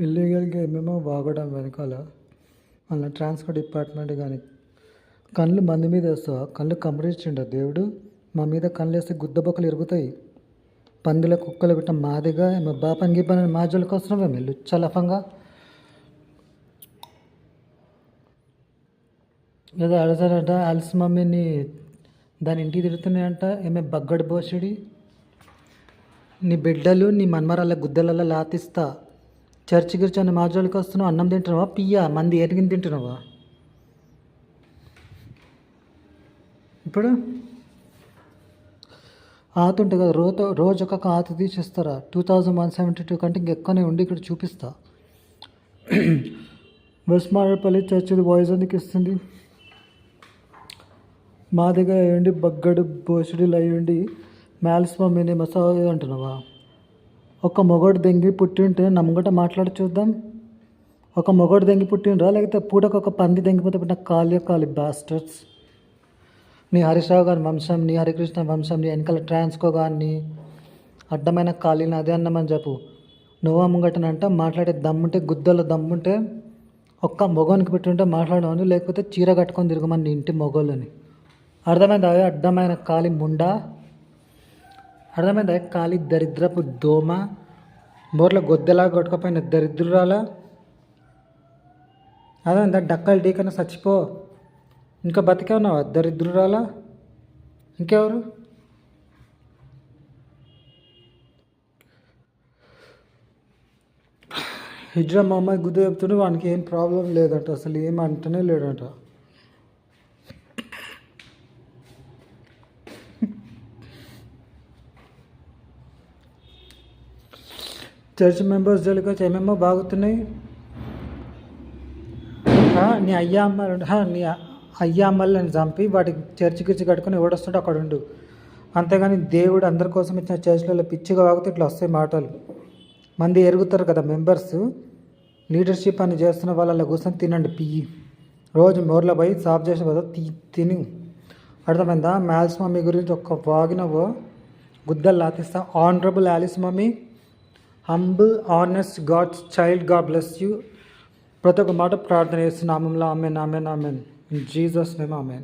ఇల్లీగల్గా ఏమేమో వాగడం వెనకాల మన ట్రాన్స్పోర్ట్ డిపార్ట్మెంట్ కానీ కళ్ళు మంది మీద వేస్తావా? కళ్ళు కమరించిండ దేవుడు. మా మీద కళ్ళు వేస్తే గుద్దబొక్కలు ఇరుగుతాయి. పందుల కుక్కలు బిట్ట మాదిగా మా బాపని గిబ్బని మా జోలికి వస్తున్నావే మేము లుచ్చలఫంగా. ఏదో అడసాడంట అలసి మమ్మీని దాని ఇంటికి తిడుతున్నాయంట. ఏమే బగ్గడి బోసుడి, నీ బిడ్డలు నీ మన్మరాల గుద్దలలో లాతిస్తా. చర్చి గిర్చని మా జోలికి వస్తున్నావు. అన్నం తింటున్నావా? పియ్యా మంది ఎరిగిని తింటున్నావా? ఇప్పుడు ఆత ఉంటుంది కదా, రోజు ఒక ఆత తీసేస్తారా? 2172 కంటే ఇంకెక్కువనే ఉండి ఇక్కడ చూపిస్తా. వెస్ట్ మారేపల్లి చర్చి వాయిస్ ఎందుకు ఇస్తుంది? మాదిగా అయ్యండి బగ్గడు బోసుడిలు అయ్యండి మ్యాల్స్ మమ్మీని మసాజ్ అంటున్నావా? ఒక మొగోడు దెంగి పుట్టింటే నమ్మగట మాట్లాడి చూద్దాం. ఒక మొగోడు దెంగి పుట్టినరా, లేకపోతే పూటకు ఒక పంది దెంగిపోతే పుట్టిన కాలి బాస్టర్స్. నీ హరీష్రావు గారి వంశం, నీ హరికృష్ణ వంశం, నీ వెనకాల ట్రాన్స్కో గారిని అడ్డమైన ఖాళీని అదే అన్నమని చెప్పు. నువ్వు ముంగటనంట మాట్లాడే దమ్ముంటే, గుద్దలో దమ్ముంటే ఒక్క మొగోనికి పెట్టుంటే మాట్లాడమని, లేకపోతే చీర కట్టుకొని తిరగమని నీ ఇంటి మొగోళ్ళని. అర్థమైందా? అడ్డమైన ఖాళీ ముండా, అర్థమైందా? ఖాళీ దరిద్రపు దోమ, బోర్ల గొద్దెలా కొట్టుకపోయిన దరిద్రురాలా. అర్థమైందా? డక్కలు ఢీకన్నా చచ్చిపో. ఇంకా బతికే ఉన్నావా దరిద్రురాలా? ఇంకెవరు? హిజ్రా మొహమ్మద్ గుద్దు చెప్తుంటే వానికి ఏం ప్రాబ్లం లేదంట, అసలు ఏం అంటనే లేడంట. చర్చ్ మెంబర్స్ జోలికి వచ్చి ఏమేమో బాగుతున్నాయి. నీ అయ్యా అమ్మల్ని చంపి వాటికి చర్చికిచ్చి కట్టుకుని ఎవడొస్తుంటే అక్కడ ఉండు. అంతేగాని దేవుడు అందరి కోసం ఇచ్చిన చర్చ్లలో పిచ్చిగా వాగితే ఇట్లా వస్తాయి మాటలు. మంది ఎరుగుతారు కదా మెంబర్స్, లీడర్షిప్ అని చేస్తున్న వాళ్ళ కూర్చొని తినండి పియ్యి. రోజు మోర్లో పోయి సాఫ్ చేసిన కదా తిని. అర్థమైందా? మ్యాల్స్ మమ్మీ గురించి ఒక్క వాగినవో గుద్దలు లాతిస్తా. Honourable Alice mummy, humble honest God's child, God bless you. ప్రతి ఒక్క మాట ప్రార్థన చేస్తున్న నామంలో amen, amen, amen. In Jesus name amen.